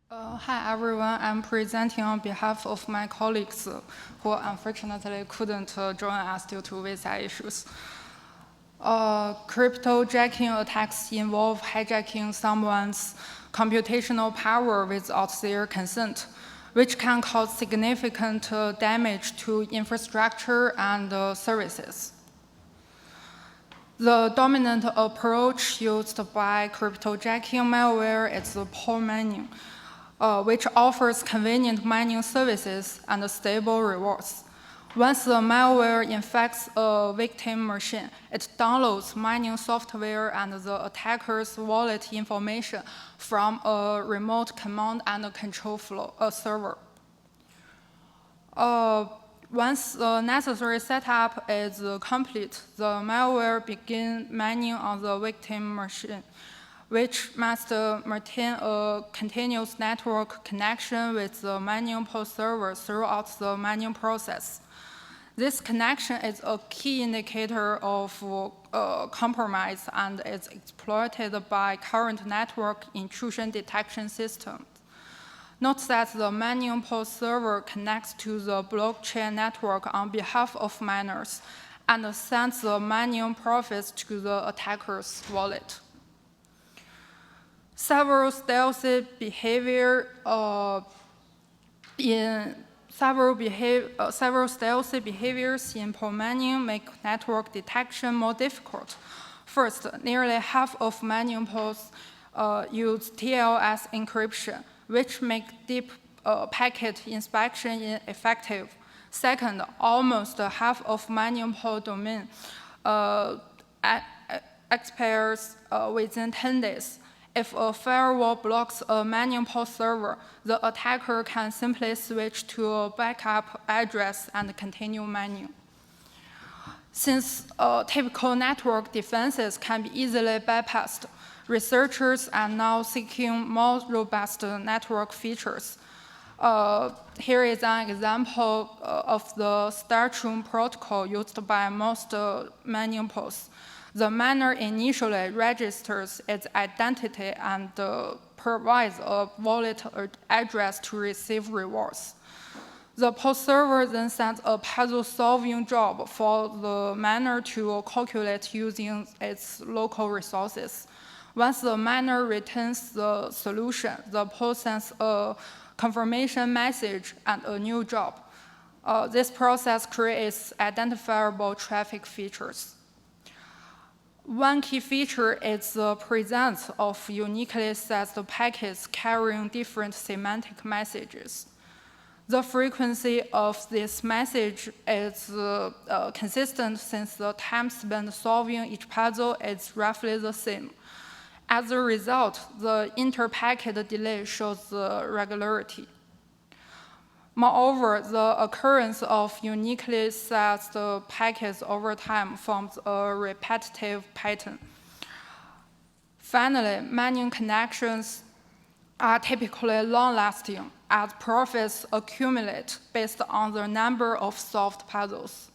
Hi everyone, I'm presenting on behalf of my colleagues who unfortunately couldn't join us due to visa issues. Cryptojacking attacks involve hijacking someone's computational power without their consent, which can cause significant damage to infrastructure and services. The dominant approach used by cryptojacking malware is pawn mining, which offers convenient mining services and stable rewards. Once the malware infects a victim machine, it downloads mining software and the attacker's wallet information from a remote command and control server. Once the necessary setup is complete, the malware begins mining on the victim machine, which must maintain a continuous network connection with the mining pool server throughout the mining process. This connection is a key indicator of compromise and is exploited by current network intrusion detection systems. Note that the mining pool server connects to the blockchain network on behalf of miners and sends the mining profits to the attacker's wallet. Several stealthy behaviors in pool mining make network detection more difficult. First, nearly half of mining pools use TLS encryption, which makes deep packet inspection ineffective. Second, almost half of mining pool domain expires within 10 days. If a firewall blocks a mining pool server, the attacker can simply switch to a backup address and continue mining. Since typical network defenses can be easily bypassed, researchers are now seeking more robust network features. Here is an example of the Starchroom protocol used by most mining pools. The miner initially registers its identity and provides a wallet address to receive rewards. The pool server then sends a puzzle-solving job for the miner to calculate using its local resources. Once the miner returns the solution, the pool sends a confirmation message and a new job. This process creates identifiable traffic features. One key feature is the presence of uniquely sized packets carrying different semantic messages. The frequency of this message is consistent since the time spent solving each puzzle is roughly the same. As a result, the inter-packet delay shows the regularity. Moreover, the occurrence of uniquely sized packets over time forms a repetitive pattern. Finally, mining connections are typically long-lasting as profits accumulate based on the number of solved puzzles.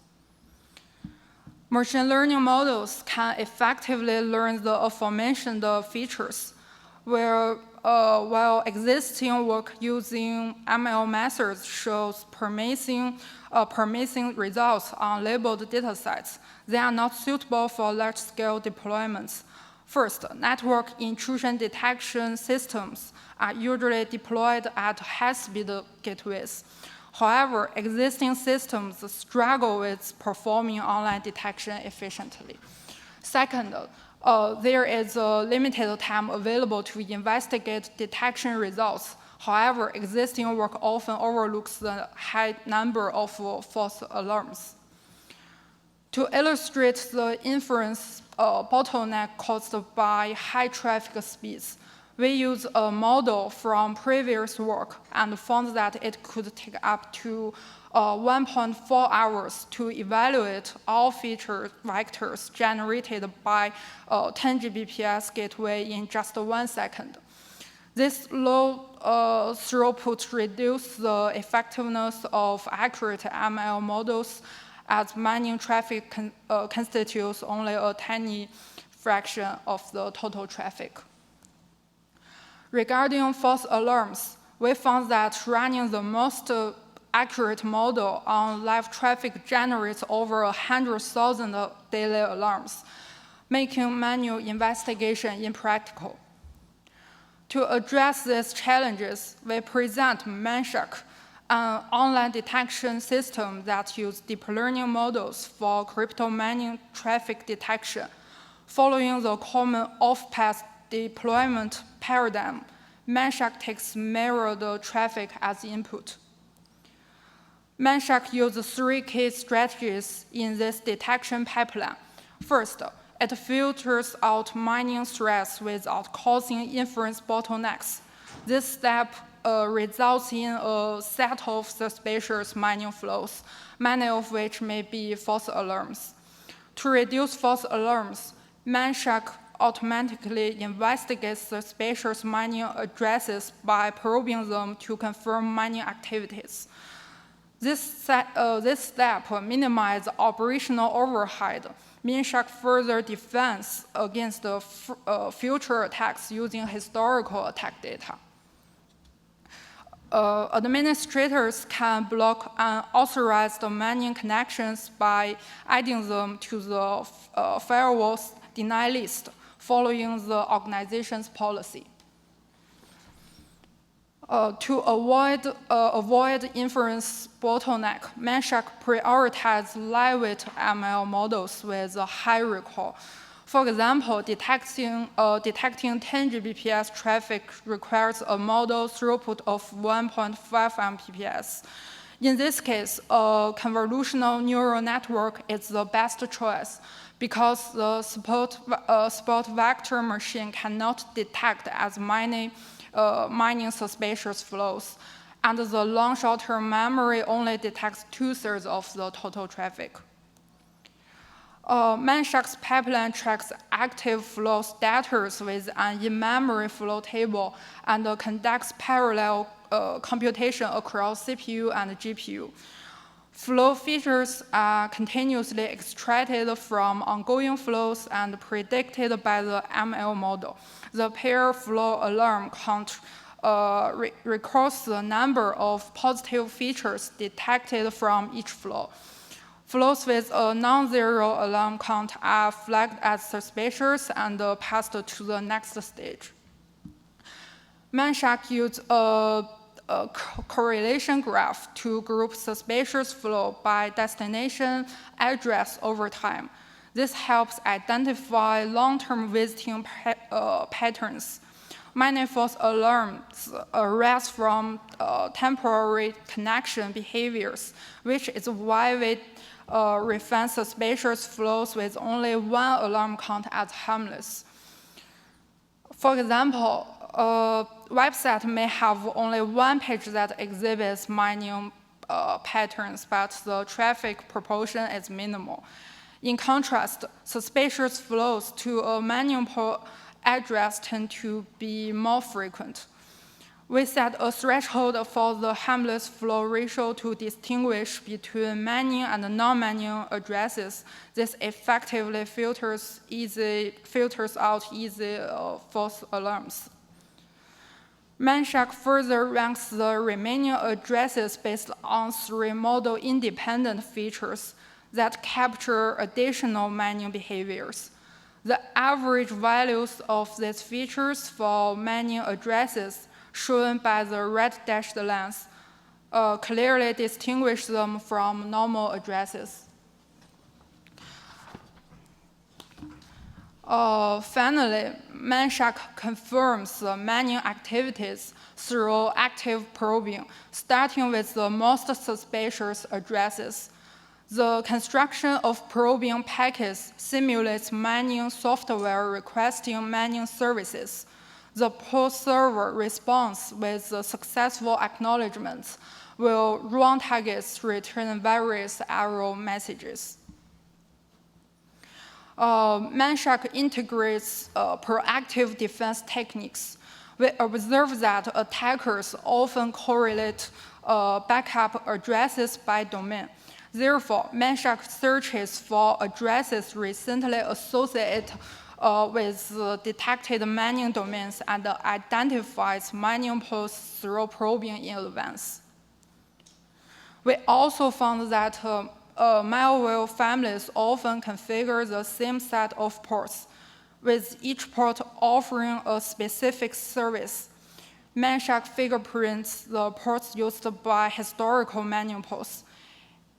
Machine learning models can effectively learn the aforementioned features, while existing work using ML methods shows promising results on labeled datasets. They are not suitable for large-scale deployments. First, network intrusion detection systems are usually deployed at high-speed gateways. However, existing systems struggle with performing online detection efficiently. Second, there is a limited time available to investigate detection results. However, existing work often overlooks the high number of false alarms. To illustrate the inference bottleneck caused by high traffic speeds, we use a model from previous work and found that it could take up to 1.4 hours to evaluate all feature vectors generated by 10 Gbps gateway in just 1 second. This low throughput reduces the effectiveness of accurate ML models as mining traffic constitutes only a tiny fraction of the total traffic. Regarding false alarms, we found that running the most accurate model on live traffic generates over 100,000 daily alarms, making manual investigation impractical. To address these challenges, we present MineShark, an online detection system that uses deep learning models for crypto mining traffic detection. Following the common off-path deployment paradigm, MineShark takes mirrored traffic as input. MineShark uses 3 key strategies in this detection pipeline. First, it filters out mining threats without causing inference bottlenecks. This step results in a set of suspicious mining flows, many of which may be false alarms. To reduce false alarms, MineShark automatically investigates suspicious mining addresses by probing them to confirm mining activities. This step minimizes operational overhead. MineShark further defends against the future attacks using historical attack data. Administrators can block unauthorized mining connections by adding them to the firewall's deny list, following the organization's policy. To avoid inference bottleneck, MineShark prioritizes lightweight ML models with a high recall. For example, detecting 10 Gbps traffic requires a model throughput of 1.5 Mpps. In this case, a convolutional neural network is the best choice because the spot vector machine cannot detect as many mining suspicious flows, and the long short-term memory only detects 2/3 of the total traffic. MineShark's pipeline tracks active flow status with an in-memory flow table and conducts parallel computation across CPU and GPU. Flow features are continuously extracted from ongoing flows and predicted by the ML model. The pair flow alarm count records the number of positive features detected from each flow. Flows with a non-zero alarm count are flagged as suspicious and passed to the next stage. MineShark uses a correlation graph to group suspicious flow by destination address over time. This helps identify long-term visiting patterns. Many false alarms arise from temporary connection behaviors, which is why we refine suspicious flows with only one alarm count as harmless. For example, a website may have only one page that exhibits mining patterns, but the traffic proportion is minimal. In contrast, suspicious flows to a manual address tend to be more frequent. We set a threshold for the harmless flow ratio to distinguish between mining and non-mining addresses. This effectively filters out easy false alarms. MineShark further ranks the remaining addresses based on 3 model-independent features that capture additional mining behaviors. The average values of these features for mining addresses, shown by the red dashed lines, clearly distinguish them from normal addresses. Finally, MineShark confirms the mining activities through active probing, starting with the most suspicious addresses. The construction of probing packets simulates mining software requesting mining services. The poll server responds with the successful acknowledgements, while wrong targets return various error messages. MineShark integrates proactive defense techniques. We observe that attackers often correlate backup addresses by domain. Therefore, MineShark searches for addresses recently associated with detected mining domains and identifies mining posts through probing in advance. We also found that malware families often configure the same set of ports, with each port offering a specific service. MineShark fingerprints the ports used by historical mining posts.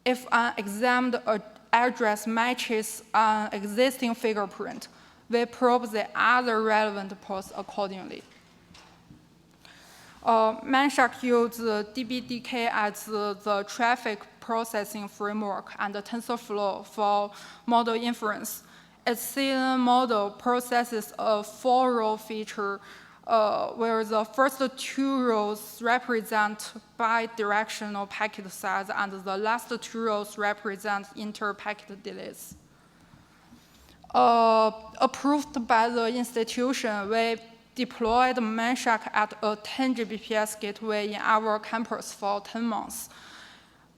If an examined address matches an existing fingerprint, we probe the other relevant ports accordingly. MineShark uses DBDK as the traffic processing framework and TensorFlow for model inference. Its CNN model processes a 4-row feature where the first 2 rows represent bidirectional packet size and the last 2 rows represent inter-packet delays. Approved by the institution, we deployed MineShark at a 10 Gbps gateway in our campus for 10 months.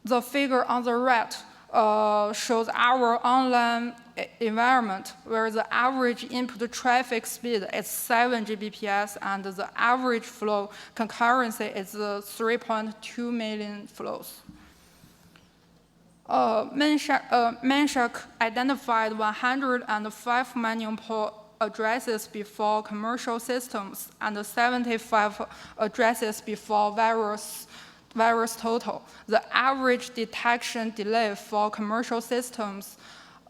The figure on the right shows our online environment, where the average input traffic speed is 7 Gbps and the average flow concurrency is 3.2 million flows. MineShark identified 105 mining pool addresses before commercial systems and 75 addresses before virus total. The average detection delay for commercial systems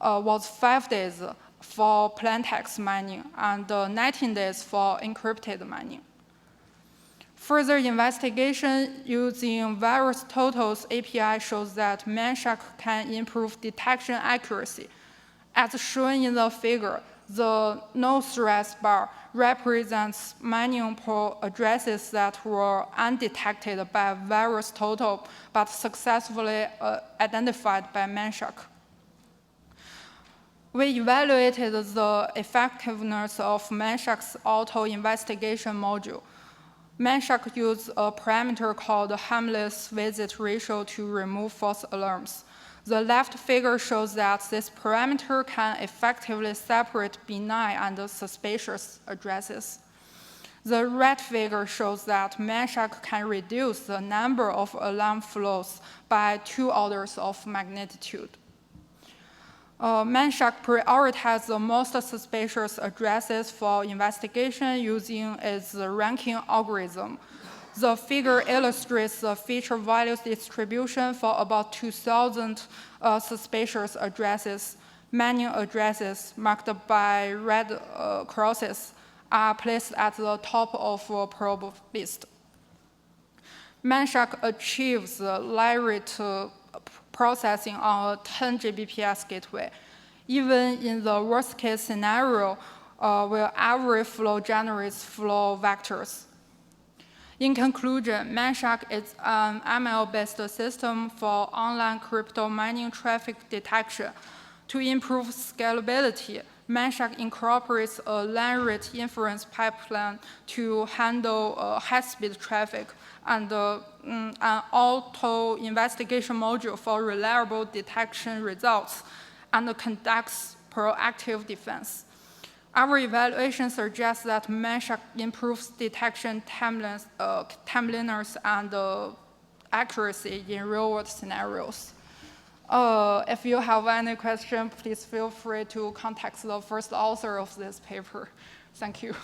was 5 days for plaintext mining and 19 days for encrypted mining. Further investigation using virus totals API shows that MineShark can improve detection accuracy. As shown in the figure, the no-threat bar represents mining pool addresses that were undetected by virus total but successfully identified by MineShark. We evaluated the effectiveness of MineShark's auto investigation module. MineShark used a parameter called harmless visit ratio to remove false alarms. The left figure shows that this parameter can effectively separate benign and suspicious addresses. The right figure shows that MineShark can reduce the number of alarm flows by 2 orders of magnitude. MineShark prioritizes the most suspicious addresses for investigation using its ranking algorithm. The figure illustrates the feature values distribution for about 2,000 suspicious addresses. Mining addresses marked by red crosses are placed at the top of a probe list. MineShark achieves lie rate processing on a 10 Gbps gateway, even in the worst-case scenario where every flow generates flow vectors. In conclusion, MineShark is an ML-based system for online crypto mining traffic detection. To improve scalability, MineShark incorporates a line rate inference pipeline to handle high-speed traffic and an auto investigation module for reliable detection results and conducts proactive defense. Our evaluation suggests that MineShark improves detection timeliness and accuracy in real-world scenarios. If you have any questions, please feel free to contact the first author of this paper. Thank you.